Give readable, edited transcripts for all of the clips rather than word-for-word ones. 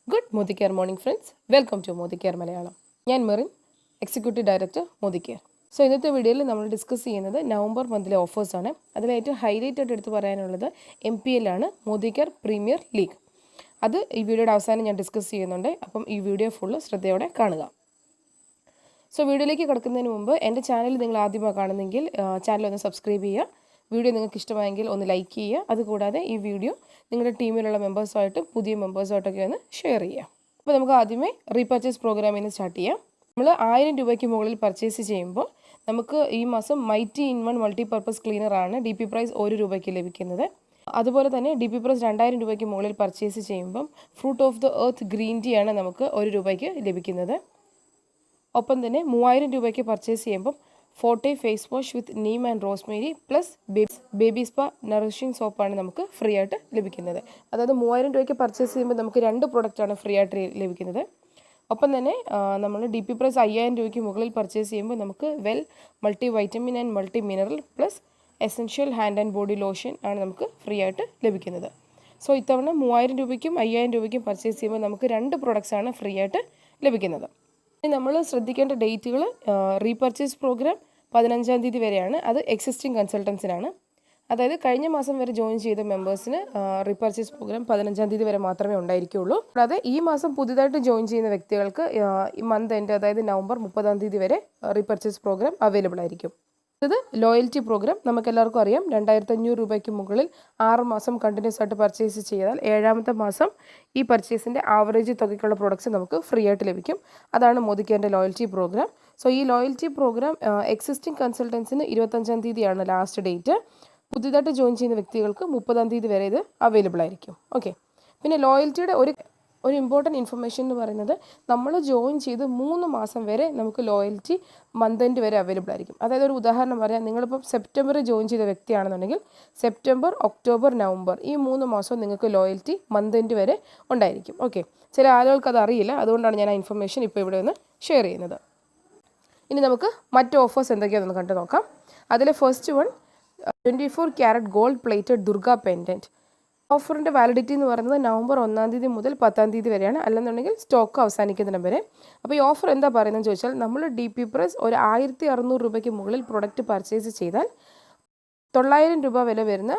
Good Modicare morning friends. Welcome to Modicare Malayalam. ഞാൻ Merin, executive director മോദിക്കെയർ. So ഇന്നത്തെ വീഡിയോയിൽ നമ്മൾ ഡിസ്കസ് ചെയ്യുന്നത് നവംബർ മന്തിലെ ഓഫേഴ്സാണ്. അതിലേറ്റവും ഹൈലൈറ്റ് ആയിട്ട് എടുത്ത് പറയാനുള്ളത് MPL ആണ്, മോദിക്കെയർ പ്രീമിയർ ലീഗ്. അത് ഈ വീഡിയോയുടെ അവസാനം ഞാൻ ഡിസ്കസ് ചെയ്യുന്നുണ്ട്. അപ്പം ഈ വീഡിയോ ഫുള്ള് ശ്രദ്ധയോടെ കാണുക. സോ വീഡിയോയിലേക്ക് കിടക്കുന്നതിന് മുമ്പ് എൻ്റെ ചാനൽ നിങ്ങൾ ആദ്യമായി കാണുന്നെങ്കിൽ ചാനൽ ഒന്ന് സബ്സ്ക്രൈബ് ചെയ്യുക. വീഡിയോ നിങ്ങൾക്ക് ഇഷ്ടമായെങ്കിൽ ഒന്ന് ലൈക്ക് ചെയ്യുക. അതുകൂടാതെ ഈ വീഡിയോ നിങ്ങളുടെ ടീമിലുള്ള മെമ്പേഴ്സുമായിട്ടും പുതിയ മെമ്പേഴ്സുമായിട്ടൊക്കെ ഒന്ന് ഷെയർ ചെയ്യുക. അപ്പോൾ നമുക്ക് ആദ്യമേ റീപർച്ചേസ് പ്രോഗ്രാമിൽ നിന്ന് സ്റ്റാർട്ട് ചെയ്യാം. നമ്മൾ 1000 രൂപയ്ക്ക് മുകളിൽ പർച്ചേസ് ചെയ്യുമ്പോൾ നമുക്ക് ഈ മാസം മൈറ്റി ഇൻ വൺ മൾട്ടിപർപ്പസ് ക്ലീനറാണ് DP പ്രൈസ് 1 രൂപയ്ക്ക് ലഭിക്കുന്നത്. അതുപോലെ തന്നെ DP പ്രൈസ് 2000 രൂപയ്ക്ക് മുകളിൽ പർച്ചേസ് ചെയ്യുമ്പം Fruit of the Earth green tea ആണ് നമുക്ക് 1 രൂപയ്ക്ക് ലഭിക്കുന്നത്. ഒപ്പം തന്നെ 3000 രൂപയ്ക്ക് പർച്ചേസ് ചെയ്യുമ്പം forte face wash with neem and rosemary plus baby spa nourishing സോപ്പാണ് നമുക്ക് ഫ്രീ ആയിട്ട് ലഭിക്കുന്നത്. അതായത് 3000 രൂപയ്ക്ക് പർച്ചേസ് ചെയ്യുമ്പോൾ നമുക്ക് 2 പ്രോഡക്റ്റാണ് ഫ്രീ ആയിട്ട് ലഭിക്കുന്നത്. ഒപ്പം തന്നെ നമ്മൾ DP പ്രൈസ് 5000 രൂപയ്ക്ക് മുകളിൽ പർച്ചേസ് ചെയ്യുമ്പോൾ നമുക്ക് well multi vitamin and multi mineral plus essential hand and body lotion ആണ് നമുക്ക് ഫ്രീ ആയിട്ട് ലഭിക്കുന്നത്. സോ ഇത്തവണ 3000 രൂപയ്ക്കും 5000 രൂപയ്ക്കും പർച്ചേസ് ചെയ്യുമ്പോൾ നമുക്ക് 2 പ്രോഡക്റ്റ്സാണ് ഫ്രീ ആയിട്ട് ലഭിക്കുന്നത്. നമ്മൾ ശ്രദ്ധിക്കേണ്ട ഡേറ്റുകൾ റീപർച്ചേസ് പ്രോഗ്രാം 15-ാം തീയതി വരെയാണ്. അത് എക്സിസ്റ്റിംഗ് കൺസൾട്ടൻസിനാണ്. അതായത് കഴിഞ്ഞ മാസം വരെ ജോയിൻ ചെയ്ത മെമ്പേഴ്സിന് റീപർച്ചേസ് പ്രോഗ്രാം 15-ാം തീയതി വരെ മാത്രമേ ഉണ്ടായിരിക്കുകയുള്ളൂ. കൂടാതെ ഈ മാസം പുതുതായിട്ട് ജോയിൻ ചെയ്യുന്ന വ്യക്തികൾക്ക് ഈ മന്ത് എൻഡ് അതായത് നവംബർ 30-ാം തീയതി വരെ റീപർച്ചേസ് പ്രോഗ്രാം അവൈലബിൾ ആയിരിക്കും. ഇത് ലോയൽറ്റി പ്രോഗ്രാം. നമുക്കെല്ലാവർക്കും അറിയാം 2500 രൂപയ്ക്ക് മുകളിൽ 6 മാസം കണ്ടിന്യൂസ് ആയിട്ട് പർച്ചേസ് ചെയ്താൽ 7ാമത്തെ മാസം ഈ പർച്ചേസിൻ്റെ ആവറേജ് തുകയ്ക്കുള്ള പ്രോഡക്റ്റ്സ് നമുക്ക് ഫ്രീ ആയിട്ട് ലഭിക്കും. അതാണ് മോദിക്കെയറിൻ്റെ ലോയൽറ്റി പ്രോഗ്രാം. സോ ഈ ലോയൽറ്റി പ്രോഗ്രാം എക്സിസ്റ്റിംഗ് കൺസൾട്ടൻസിന് 25-ാം തീയതിയാണ് ലാസ്റ്റ് ഡേറ്റ്. പുതിയതായിട്ട് ജോയിൻ ചെയ്യുന്ന വ്യക്തികൾക്ക് 30-ാം തീയതി വരെ ഇത് അവൈലബിൾ ആയിരിക്കും. ഓക്കെ, പിന്നെ ലോയൽറ്റിയുടെ ഒരു ഇമ്പോർട്ടൻറ്റ് ഇൻഫർമേഷൻ എന്ന് പറയുന്നത് നമ്മൾ ജോയിൻ ചെയ്ത് 3 മാസം വരെ നമുക്ക് ലോയൽറ്റി മന്ത് എൻഡ് വരെ അവൈലബിൾ ആയിരിക്കും. അതായത് ഒരു ഉദാഹരണം പറയാം, നിങ്ങളിപ്പം സെപ്റ്റംബറിൽ ജോയിൻ ചെയ്ത വ്യക്തിയാണെന്നുണ്ടെങ്കിൽ സെപ്റ്റംബർ, ഒക്ടോബർ, നവംബർ ഈ 3 മാസവും നിങ്ങൾക്ക് ലോയൽറ്റി മന്ത് എൻഡ് വരെ ഉണ്ടായിരിക്കും. ഓക്കെ, ചില ആളുകൾക്ക് അത് അറിയില്ല, അതുകൊണ്ടാണ് ഞാൻ ആ ഇൻഫർമേഷൻ ഇപ്പോൾ ഇവിടെ ഒന്ന് ഷെയർ ചെയ്യുന്നത്. ഇനി നമുക്ക് മറ്റ് ഓഫേഴ്സ് എന്തൊക്കെയാണെന്ന് കണ്ടു നോക്കാം. അതിൽ first one 24 carat gold plated Durga pendant. ഓഫറിൻ്റെ വാലിഡിറ്റി എന്ന് പറയുന്നത് നവംബർ 1-ാം തീയതി മുതൽ 10-ാം തീയതി വരെയാണ്. അല്ലെന്നുണ്ടെങ്കിൽ സ്റ്റോക്ക് അവസാനിക്കുന്നതിന് വരെ. അപ്പോൾ ഈ ഓഫർ എന്താ പറയുന്നതെന്ന് ചോദിച്ചാൽ നമ്മൾ DP പ്രൈസ് ഒരു 1600 രൂപയ്ക്ക് മുകളിൽ പ്രൊഡക്റ്റ് പർച്ചേസ് ചെയ്താൽ 900 രൂപ വില വരുന്ന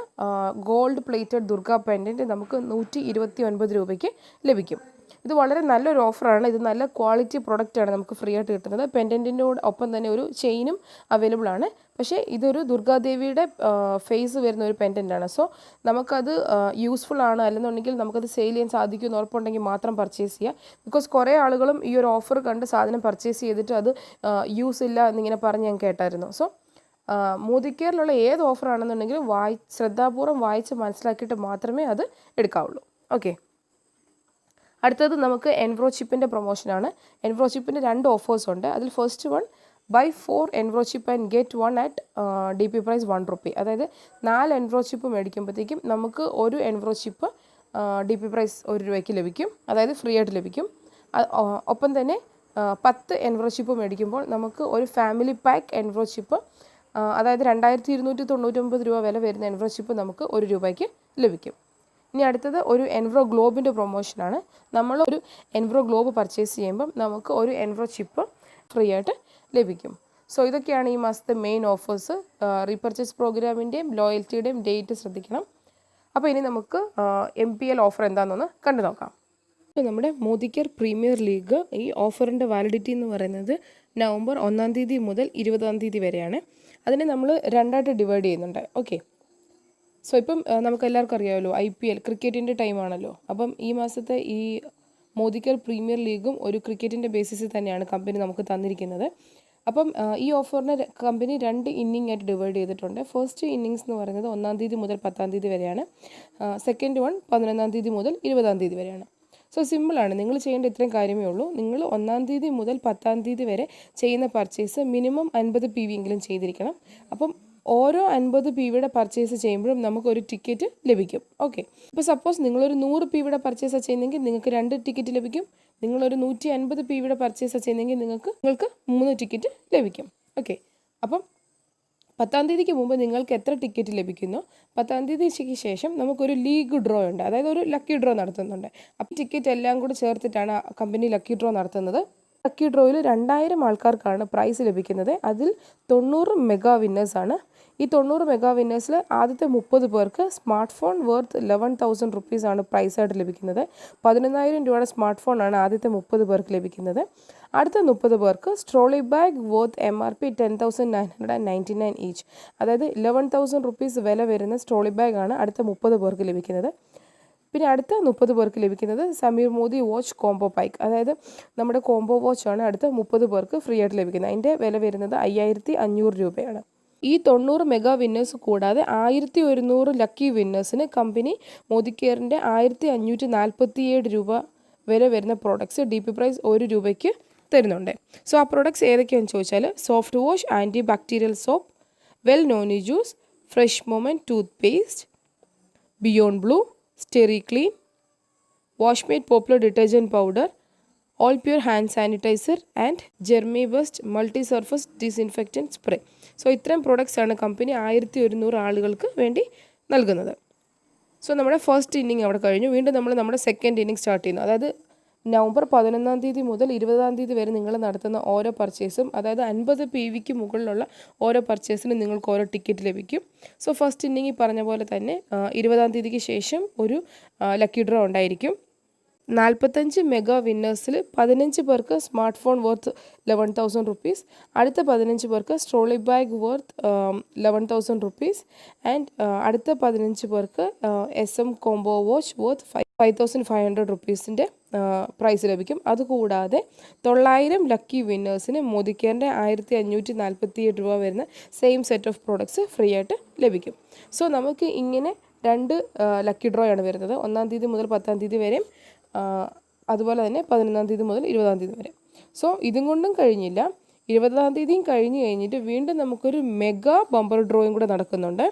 ഗോൾഡ് പ്ലേറ്റഡ് ദുർഗ പെൻഡൻറ്റ് നമുക്ക് 129 രൂപയ്ക്ക് ലഭിക്കും. ഇത് വളരെ നല്ലൊരു ഓഫറാണ്. ഇത് നല്ല ക്വാളിറ്റി പ്രൊഡക്റ്റാണ് നമുക്ക് ഫ്രീ ആയിട്ട് കിട്ടുന്നത്. പെൻഡൻറ്റിൻ്റെ ഒപ്പം തന്നെ ഒരു ചെയിനും അവൈലബിൾ ആണ്. പക്ഷേ ഇതൊരു ദുർഗാദേവിയുടെ ഫേസ് വരുന്ന ഒരു പെൻഡൻ്റാണ്. സോ നമുക്കത് യൂസ്ഫുൾ ആണ്, അല്ലെന്നുണ്ടെങ്കിൽ നമുക്കത് സെയിൽ ചെയ്യാൻ സാധിക്കുമെന്ന് ഉറപ്പുണ്ടെങ്കിൽ മാത്രം പർച്ചേസ് ചെയ്യുക. ബിക്കോസ് കുറേ ആളുകളും ഈ ഒരു ഓഫർ കണ്ട് സാധനം പർച്ചേസ് ചെയ്തിട്ട് അത് യൂസ് ഇല്ല എന്നിങ്ങനെ പറഞ്ഞ് ഞാൻ കേട്ടായിരുന്നു. സോ മോദിക്കെയറിലുള്ള ഏത് ഓഫർ ആണെന്നുണ്ടെങ്കിലും ശ്രദ്ധാപൂർവ്വം വായിച്ച് മനസ്സിലാക്കിയിട്ട് മാത്രമേ അത് എടുക്കാവുള്ളൂ. ഓക്കെ, അടുത്തത് നമുക്ക് എൻവ്രോച്ചിപ്പിൻ്റെ പ്രൊമോഷനാണ്. എൻവ്രോച്ചിപ്പിൻ്റെ 2 ഓഫേഴ്സ് ഉണ്ട്. അതിൽ ഫസ്റ്റ് വൺ ബൈ 4 എൻവ്രോച്ചിപ്പ് and get 1 at DP price 1 rupee. അതായത് 4 എൻവ്രോച്ചിപ്പ് മേടിക്കുമ്പോഴത്തേക്കും നമുക്ക് ഒരു എൻവ്രോച്ചിപ്പ് DP പ്രൈസ് 1 രൂപയ്ക്ക് ലഭിക്കും. അതായത് ഫ്രീ ആയിട്ട് ലഭിക്കും. ഒപ്പം തന്നെ 10 എൻവ്രോച്ചിപ്പ് മേടിക്കുമ്പോൾ നമുക്ക് ഒരു ഫാമിലി പാക്ക് എൻവ്രോച്ചിപ്പ്, അതായത് 2299 രൂപ വില വരുന്ന എൻവ്രോച്ചിപ്പ് നമുക്ക് 1 രൂപയ്ക്ക് ലഭിക്കും. ഇനി അടുത്തത് ഒരു എൻവ്രോ ഗ്ലോബിൻ്റെ പ്രൊമോഷനാണ്. നമ്മൾ ഒരു എൻവ്രോ ഗ്ലോബ് പർച്ചേസ് ചെയ്യുമ്പം നമുക്ക് ഒരു എൻവ്രോ ചിപ്പ് ഫ്രീ ആയിട്ട് ലഭിക്കും. സോ ഇതൊക്കെയാണ് ഈ മാസത്തെ മെയിൻ ഓഫേഴ്സ്. റീപർച്ചേസ് പ്രോഗ്രാമിൻ്റെയും ലോയൽറ്റിയുടെയും ഡേറ്റ് ശ്രദ്ധിക്കണം. അപ്പോൾ ഇനി നമുക്ക് MPL ഓഫർ എന്താണെന്നൊന്ന് കണ്ടു നോക്കാം. നമ്മുടെ മോദിക്കെയർ പ്രീമിയർ ലീഗ് ഈ ഓഫറിൻ്റെ വാലിഡിറ്റി എന്ന് പറയുന്നത് നവംബർ 1-ാം തീയതി മുതൽ 20-ാം തീയതി വരെയാണ്. അതിനെ നമ്മൾ 2ആയിട്ട് ഡിവൈഡ് ചെയ്യുന്നുണ്ട്. ഓക്കെ, സോ ഇപ്പം നമുക്ക് എല്ലാവർക്കും അറിയാമല്ലോ IPL ക്രിക്കറ്റിൻ്റെ ടൈമാണല്ലോ. അപ്പം ഈ മാസത്തെ ഈ മോദിക്കെയർ പ്രീമിയർ ലീഗും ഒരു ക്രിക്കറ്റിൻ്റെ ബേസിസിൽ തന്നെയാണ് കമ്പനി നമുക്ക് തന്നിരിക്കുന്നത്. അപ്പം ഈ ഓഫറിനെ കമ്പനി 2 ഇന്നിംഗ് ആയിട്ട് ഡിവൈഡ് ചെയ്തിട്ടുണ്ട്. ഫസ്റ്റ് ഇന്നിങ്സ് എന്ന് പറയുന്നത് 1-ാം തീയതി മുതൽ 10-ാം തീയതി വരെയാണ്. സെക്കൻഡ് വൺ 11-ാം തീയതി മുതൽ 20-ാം തീയതി വരെയാണ്. സോ സിമ്പിളാണ്, നിങ്ങൾ ചെയ്യേണ്ട ഇത്രയും കാര്യമേ ഉള്ളൂ. നിങ്ങൾ 1-ാം തീയതി മുതൽ 10-ാം തീയതി വരെ ചെയ്യുന്ന പർച്ചേസ് മിനിമം 50 PV എങ്കിലും ചെയ്തിരിക്കണം. അപ്പം ഓരോ 50 PVയുടെ പർച്ചേസ് ചെയ്യുമ്പോഴും നമുക്കൊരു ടിക്കറ്റ് ലഭിക്കും. ഓക്കെ, ഇപ്പോൾ സപ്പോസ് നിങ്ങളൊരു 100 PVയുടെ പർച്ചേസ് ചെയ്യുന്നെങ്കിൽ നിങ്ങൾക്ക് 2 ടിക്കറ്റ് ലഭിക്കും. നിങ്ങളൊരു 150 PVയുടെ പർച്ചേസ് ചെയ്യുന്നെങ്കിൽ നിങ്ങൾക്ക് 3 ടിക്കറ്റ് ലഭിക്കും. ഓക്കെ, അപ്പം 10-ാം തീയതിക്ക് മുമ്പ് നിങ്ങൾക്ക് എത്ര ടിക്കറ്റ് ലഭിക്കുന്നോ 10-ാം തീയതിക്ക് ശേഷം നമുക്കൊരു ലീഗ് ഡ്രോ ഉണ്ട്, അതായത് ഒരു ലക്കി ഡ്രോ നടത്തുന്നുണ്ട്. അപ്പോൾ ടിക്കറ്റ് എല്ലാം കൂടി ചേർത്തിട്ടാണ് കമ്പനി ലക്കി ഡ്രോ നടത്തുന്നത്. ലക്കി ഡ്രോയിൽ 2000 ആൾക്കാർക്കാണ് പ്രൈസ് ലഭിക്കുന്നത്. അതിൽ 90 മെഗാ വിന്നേഴ്സാണ്. ഈ 90 മെഗാ വിന്നേഴ്സിൽ ആദ്യത്തെ 30 പേർക്ക് സ്മാർട്ട് ഫോൺ വർത്ത് 11,000 റുപ്പീസാണ് പ്രൈസായിട്ട് ലഭിക്കുന്നത്. 11,000 രൂപയുടെ സ്മാർട്ട് ഫോണാണ് ആദ്യത്തെ 30 പേർക്ക് ലഭിക്കുന്നത്. അടുത്ത 30 പേർക്ക് trolley bag worth MRP 10,999 each, അതായത് 11,000 റുപ്പീസ് വില വരുന്ന ട്രോളി ബാഗാണ് അടുത്ത 30 പേർക്ക് ലഭിക്കുന്നത്. പിന്നെ അടുത്ത 30 പേർക്ക് ലഭിക്കുന്നത് Sameer Modi watch combo pack, അതായത് നമ്മുടെ കോംബോ വാച്ചാണ് അടുത്ത 30 പേർക്ക് ഫ്രീ ആയിട്ട് ലഭിക്കുന്നത്. അതിൻ്റെ വില വരുന്നത് 5,500 രൂപയാണ്. ഈ 90 മെഗാ വിന്നേഴ്സ് കൂടാതെ 1,100 ലക്കി വിന്നേഴ്സിന് കമ്പനി മോദിക്കെയറിൻ്റെ 1,547 രൂപ വില വരുന്ന പ്രോഡക്ട്സ് DP പ്രൈസ് 1 രൂപയ്ക്ക് തരുന്നുണ്ട്. സോ ആ പ്രോഡക്ട്സ് ഏതൊക്കെയാണെന്ന് ചോദിച്ചാൽ soft wash, anti bacterial soap, well noni juice, fresh moment toothpaste, beyond blue, steri clean, washmate popular detergent powder, all pure hand sanitiser and germi bust multi surface disinfectant spray. So ഇത്രയും പ്രോഡക്ട്സാണ് company 1,100 ആളുകൾക്ക് വേണ്ടി നൽകുന്നത്. So നമ്മുടെ first inning അവിടെ കഴിഞ്ഞു. വീണ്ടും നമ്മൾ നമ്മുടെ സെക്കൻഡ് ഇന്നിങ് സ്റ്റാർട്ട് ചെയ്യുന്നു. അതായത് നവംബർ 11-ാം തീയതി മുതൽ 20-ാം തീയതി വരെ നിങ്ങൾ നടത്തുന്ന ഓരോ പർച്ചേസും, അതായത് 50 PVക്ക് മുകളിലുള്ള ഓരോ പർച്ചേസിനും നിങ്ങൾക്ക് ഓരോ ടിക്കറ്റ് ലഭിക്കും. സോ ഫസ്റ്റ് ഇന്നിങ് പറഞ്ഞ പോലെ തന്നെ 20-ാം തീയതിക്ക് ശേഷം ഒരു ലക്കി ഡ്രോ ഉണ്ടായിരിക്കും. 45 മെഗാ വിന്നേഴ്സിൽ 15 പേർക്ക് സ്മാർട്ട് ഫോൺ വർത്ത് 11,000 റുപ്പീസ്, അടുത്ത 15 പേർക്ക് trolley bag worth 11,000 rupees and അടുത്ത 15 പേർക്ക് SM കോംബോ വാച്ച് വർത്ത് 5,500 റുപ്പീസിൻ്റെ പ്രൈസ് ലഭിക്കും. അതുകൂടാതെ 900 ലക്കി വിന്നേഴ്സിന് മോദിക്കെയറിൻ്റെ 1,547 രൂപ വരുന്ന same set of products free ആയിട്ട് ലഭിക്കും. സോ നമുക്ക് ഇങ്ങനെ 2 ലക്കി ഡ്രോ ആണ് വരുന്നത്, 1-ാം തീയതി മുതൽ 10-ാം തീയതി വരെയും അതുപോലെ തന്നെ 11-ാം തീയതി മുതൽ 20-ാം തീയതി വരെ. സോ ഇതും കൊണ്ടും കഴിഞ്ഞില്ല, 20-ാം തീയതിയും കഴിഞ്ഞിട്ട് വീണ്ടും നമുക്കൊരു മെഗാ ബമ്പർ ഡ്രോയും കൂടെ നടക്കുന്നുണ്ട്.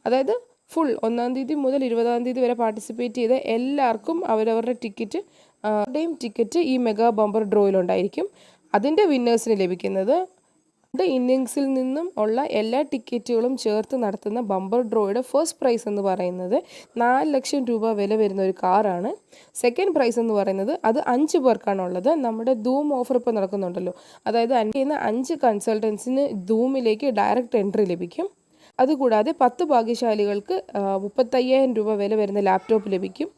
അതായത് ഫുൾ 1-ാം തീയതി മുതൽ 20-ാം തീയതി വരെ പാർട്ടിസിപ്പേറ്റ് ചെയ്ത എല്ലാവർക്കും അവരവരുടെ ടിക്കറ്റ് ഈ മെഗാ ബമ്പർ ഡ്രോയിലുണ്ടായിരിക്കും. അതിൻ്റെ വിന്നേഴ്സിന് ലഭിക്കുന്നത് ഇന്നിങ്സിൽ നിന്നും ഉള്ള എല്ലാ ടിക്കറ്റുകളും ചേർത്ത് നടത്തുന്ന ബമ്പർ ഡ്രോയുടെ ഫസ്റ്റ് പ്രൈസ് എന്ന് പറയുന്നത് 4 ലക്ഷം രൂപ വില വരുന്ന ഒരു കാറാണ്. സെക്കൻഡ് പ്രൈസ് എന്ന് പറയുന്നത് അത് 5 പേർക്കാണുള്ളത്. നമ്മുടെ ധൂം ഓഫർ ഇപ്പോൾ നടക്കുന്നുണ്ടല്ലോ, അതായത് 5 കൺസൾട്ടൻസിന് ധൂമിലേക്ക് ഡയറക്റ്റ് എൻട്രി ലഭിക്കും. അതുകൂടാതെ 10 ഭാഗ്യശാലികൾക്ക് 35,000 രൂപ വില വരുന്ന ലാപ്ടോപ്പ് ലഭിക്കും.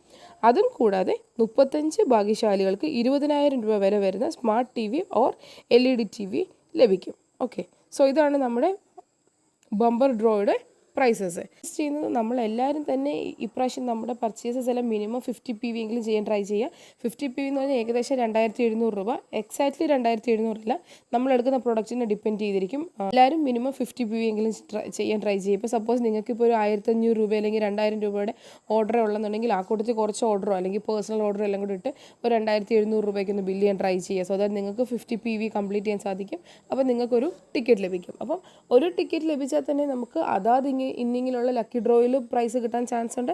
അതും കൂടാതെ 35 ഭാഗ്യശാലികൾക്ക് 20,000 രൂപ വില വരുന്ന smart TV or LED TV ലഭിക്കും. ഓക്കെ, സോ ഇതാണ് നമ്മുടെ ബമ്പർ ഡ്രോയുടെ പ്രൈസസ്. ചെയ്യുന്നത് നമ്മളെല്ലാവരും തന്നെ ഇപ്രാവശ്യം നമ്മുടെ പർച്ചേസസ് എല്ലാം മിനിമം 50 PV എങ്കിലും ചെയ്യാൻ ട്രൈ ചെയ്യുക. 50 PV എന്ന് പറഞ്ഞാൽ ഏകദേശം 2,700 രൂപ, എക്സാക്ട്ലി 2,700 ഇല്ല, നമ്മളെടുക്കുന്ന പ്രൊഡക്റ്റിനെ ഡിപ്പെൻഡ് ചെയ്തിരിക്കും. എല്ലാവരും മിനിമം 50 PV എങ്കിലും ചെയ്യാൻ ട്രൈ ചെയ്യും. ഇപ്പോൾ സപ്പോസ് നിങ്ങൾക്കിപ്പോൾ ഒരു 1,500 രൂപ അല്ലെങ്കിൽ 2,000 രൂപയുടെ ഓർഡർ ഉള്ളതെന്നുണ്ടെങ്കിൽ ആ കൂട്ടത്തിൽ കുറച്ച് ഓർഡറോ അല്ലെങ്കിൽ പേഴ്സണൽ ഓർഡറോ എല്ലാം കൂടി ഇട്ട് ഒരു 2,700 രൂപയ്ക്ക് ഒന്ന് ബില്ല് ചെയ്യാൻ ട്രൈ ചെയ്യുക. സോ ദാറ്റ് നിങ്ങൾക്ക് 50 PV കംപ്ലീറ്റ് ചെയ്യാൻ സാധിക്കും. അപ്പോൾ നിങ്ങൾക്കൊരു ടിക്കറ്റ് ലഭിക്കും. അപ്പം ഒരു ടിക്കറ്റ് ലഭിച്ചാൽ തന്നെ നമുക്ക് അതാത് ഇന്നിങ്ങിലുള്ള ലക്കി ഡ്രോയിൽ പ്രൈസ് കിട്ടാൻ ചാൻസ് ഉണ്ട്.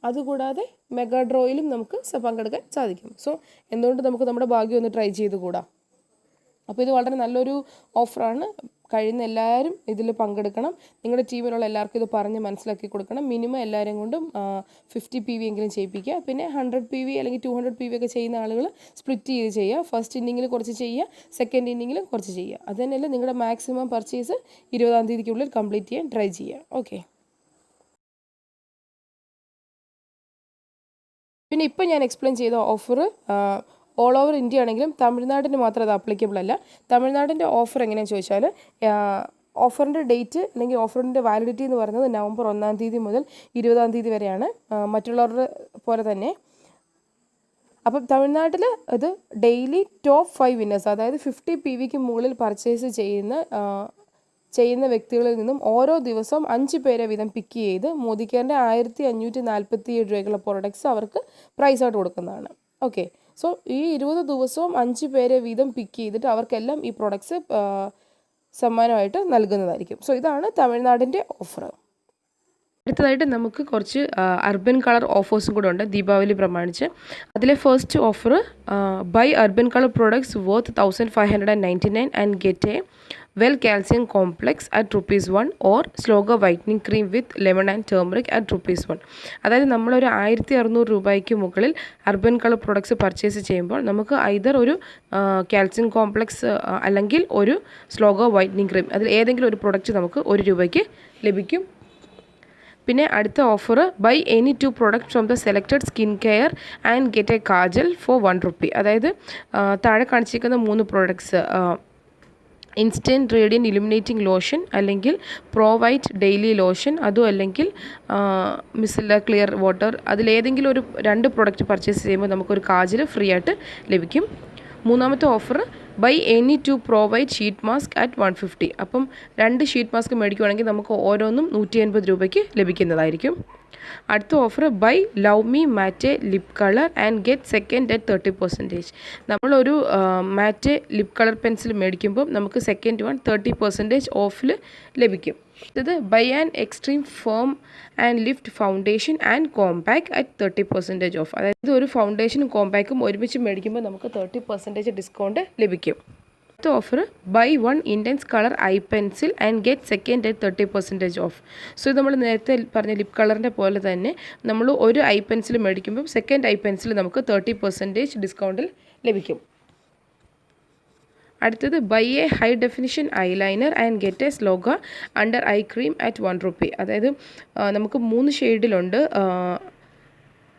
അതുകൂടാതെ മെഗാ ഡ്രോയിലും നമുക്ക് പങ്കെടുക്കാൻ സാധിക്കും. സോ എന്തുകൊണ്ട് നമുക്ക് നമ്മുടെ ഭാഗ്യം ഒന്ന് ട്രൈ ചെയ്ത് കൂടാ. അപ്പോൾ ഇത് വളരെ നല്ലൊരു ഓഫറാണ്. കഴിയുന്ന എല്ലാവരും ഇതിൽ പങ്കെടുക്കണം. നിങ്ങളുടെ ടീമിലുള്ള എല്ലാവർക്കും ഇത് പറഞ്ഞ് മനസ്സിലാക്കി കൊടുക്കണം. മിനിമം എല്ലാവരും കൊണ്ടും 50 PV എങ്കിലും ചെയ്യിപ്പിക്കുക. പിന്നെ 100 PV അല്ലെങ്കിൽ 200 PV ഒക്കെ ചെയ്യുന്ന ആളുകൾ സ്പ്ലിറ്റ് ചെയ്ത് ചെയ്യുക. ഫസ്റ്റ് ഇന്നിങ്ങിൽ കുറച്ച് ചെയ്യുക, സെക്കൻഡ് ഇന്നിങ്ങിലും കുറച്ച് ചെയ്യുക. അത് തന്നെയല്ല നിങ്ങളുടെ മാക്സിമം പർച്ചേസ് 20-ാം തീയതിക്കുള്ളിൽ കംപ്ലീറ്റ് ചെയ്യാൻ ട്രൈ ചെയ്യുക. ഓക്കെ, പിന്നെ ഇപ്പോൾ ഞാൻ എക്സ്പ്ലെയിൻ ചെയ്ത ഓഫർ ഓൾ ഓവർ ഇന്ത്യ ആണെങ്കിലും തമിഴ്നാടിന് മാത്രം അത് അപ്ലിക്കബിൾ അല്ല. തമിഴ്നാടിൻ്റെ ഓഫർ എങ്ങനെയാണെന്ന് ചോദിച്ചാൽ ഓഫറിൻ്റെ ഡേറ്റ് അല്ലെങ്കിൽ ഓഫറിൻ്റെ വാലിഡിറ്റി എന്ന് പറയുന്നത് നവംബർ 1-ാം തീയതി മുതൽ 20-ാം തീയതി വരെയാണ്, മറ്റുള്ളവരുടെ പോലെ തന്നെ. അപ്പം തമിഴ്നാട്ടിൽ ഇത് ഡെയിലി ടോപ്പ് 5 വിന്നേഴ്സ്, അതായത് 50 PVക്ക് മുകളിൽ പർച്ചേസ് ചെയ്യുന്ന വ്യക്തികളിൽ നിന്നും ഓരോ ദിവസവും 5 പേരെ വീതം പിക്ക് ചെയ്ത് മോദിക്കെയറിൻ്റെ 1,547 രൂപയ്ക്കുള്ള പ്രോഡക്ട്സ് അവർക്ക് പ്രൈസായിട്ട് കൊടുക്കുന്നതാണ്. ഓക്കെ, സോ ഈ 20 ദിവസവും 5 പേരെ വീതം പിക്ക് ചെയ്തിട്ട് അവർക്കെല്ലാം ഈ പ്രോഡക്ട്സ് സമ്മാനമായിട്ട് നൽകുന്നതായിരിക്കും. സോ ഇതാണ് തമിഴ്നാടിൻ്റെ ഓഫർ. അടുത്തതായിട്ട് നമുക്ക് കുറച്ച് അർബൻ കളർ ഓഫേഴ്സും കൂടെ ഉണ്ട് ദീപാവലി പ്രമാണിച്ച്. അതിലെ first offer buy urban colour products worth 1,599 and get a well calcium complex at ₹1 or sloga whitening cream with lemon and turmeric at ₹1. അതായത് നമ്മളൊരു 1600 രൂപയ്ക്ക് മുകളിൽ അർബൻ കളർ പ്രൊഡക്ട്സ് പർച്ചേസ് ചെയ്യുമ്പോൾ നമുക്ക് ഐദർ ഒരു കാൽസ്യം കോംപ്ലക്സ് അല്ലെങ്കിൽ ഒരു സ്ലോഗ വൈറ്റനിങ് ക്രീം, അതിൽ ഏതെങ്കിലും ഒരു പ്രൊഡക്റ്റ് നമുക്ക് ₹1 ലഭിക്കും. പിന്നെ അടുത്ത offer, buy any 2 product from the selected skin care and get a kajal for ₹1. അതായത് താഴെ കാണിച്ചിരിക്കുന്ന 3 products, instant radiant illuminating lotion, അല്ലെങ്കിൽ പ്രോ വൈറ്റ് ഡെയിലി ലോഷൻ, അതും അല്ലെങ്കിൽ മിസല ക്ലിയർ വാട്ടർ, അതിലേതെങ്കിലും ഒരു 2 പ്രോഡക്റ്റ് പർച്ചേസ് ചെയ്യുമ്പോൾ നമുക്കൊരു കാജൽ ഫ്രീ ആയിട്ട് ലഭിക്കും. മൂന്നാമത്തെ offer, buy any 2 pro white sheet mask at $150. അപ്പം 2 ഷീറ്റ് മാസ്ക് മേടിക്കുകയാണെങ്കിൽ നമുക്ക് ഓരോന്നും ₹180 ലഭിക്കുന്നതായിരിക്കും. അടുത്ത offer, buy love me matte lip colour and get second at 30%. നമ്മളൊരു മാറ്റെ ലിപ് കളർ പെൻസിൽ മേടിക്കുമ്പോൾ നമുക്ക് സെക്കൻഡ് 30% ഓഫിൽ ലഭിക്കും. ഇത് buy an extreme firm and lift foundation and compact at 30% off. അതായത് ഒരു ഫൗണ്ടേഷനും കോമ്പാക്റ്റും ഒരുമിച്ച് മേടിക്കുമ്പോൾ നമുക്ക് 30% ഡിസ്കൗണ്ട് ലഭിക്കും. അടുത്ത offer, buy 1 intense colour eye pencil and get second at 30% off. So ഇത് നമ്മൾ നേരത്തെ പറഞ്ഞ ലിപ് കളറിൻ്റെ പോലെ തന്നെ നമ്മൾ ഒരു ഐ പെൻസിൽ മേടിക്കുമ്പോൾ സെക്കൻഡ് ഐ പെൻസിൽ നമുക്ക് 30% ഡിസ്കൗണ്ടിൽ ലഭിക്കും. അടുത്തത്, buy a high definition eyeliner and get a sloga under eye cream at ₹1. അതായത് നമുക്ക് 3 ഷെയ്ഡിലുണ്ട്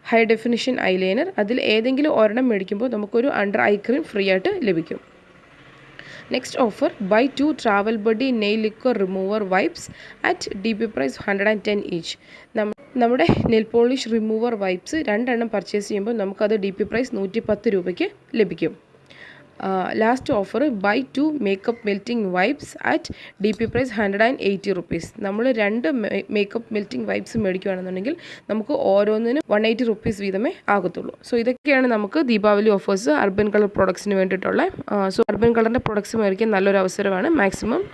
ഹൈ ഡെഫിനിഷൻ ഐലൈനർ. അതിൽ ഏതെങ്കിലും ഒരെണ്ണം മേടിക്കുമ്പോൾ നമുക്കൊരു അണ്ടർ ഐ ക്രീം ഫ്രീ ആയിട്ട് ലഭിക്കും. Next offer, buy 2 travel buddy nail lacquer remover wipes at DP price 110 each. നമ്മുടെ നെയിൽ പോളിഷ് റിമൂവർ വൈപ്സ് 2 എണ്ണം പർച്ചേസ് ചെയ്യുമ്പോൾ നമുക്കത് DP പ്രൈസ് ₹110 ലഭിക്കും. Last offer, buy 2 makeup melting wipes at DP price ₹180. നമ്മൾ 2 makeup melting wipes മേടിക്കുകയാണെന്നുണ്ടെങ്കിൽ നമുക്ക് ഓരോന്നിനും ₹180 വീതമേ ആകത്തുള്ളൂ. So ഇതൊക്കെയാണ് നമുക്ക് ദീപാവലി ഓഫേഴ്സ് അർബൻ കളർ പ്രൊഡക്ട്സിന് വേണ്ടിയിട്ടുള്ള. സോ അർബൻ കളറിൻ്റെ പ്രൊഡക്ട്സ് മേടിക്കാൻ നല്ലൊരു അവസരമാണ്, മാക്സിമം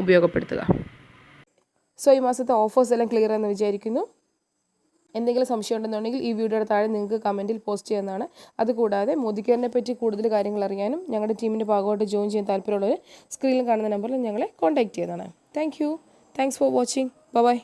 ഉപയോഗപ്പെടുത്തുക. സോ ഈ മാസത്തെ ഓഫേഴ്സ് എല്ലാം ക്ലിയർ എന്ന് വിചാരിക്കുന്നു. എന്തെങ്കിലും സംശയം ഉണ്ടെന്നുണ്ടെങ്കിൽ ഈ വീഡിയോയുടെ താഴെ നിങ്ങൾക്ക് കമൻറ്റിൽ പോസ്റ്റ് ചെയ്യുന്നതാണ്. അതുകൂടാതെ മോദിക്കെയറിനെ പറ്റി കൂടുതൽ കാര്യങ്ങൾ അറിയാനും ഞങ്ങളുടെ ടീമിൻ്റെ ഭാഗമായിട്ട് ജോയിൻ ചെയ്യാൻ താല്പര്യമുള്ളവർ സ്ക്രീനിൽ കാണുന്ന നമ്പറിൽ ഞങ്ങളെ കോൺടാക്റ്റ് ചെയ്യുന്നതാണ്. Thanks for watching. ബൈ.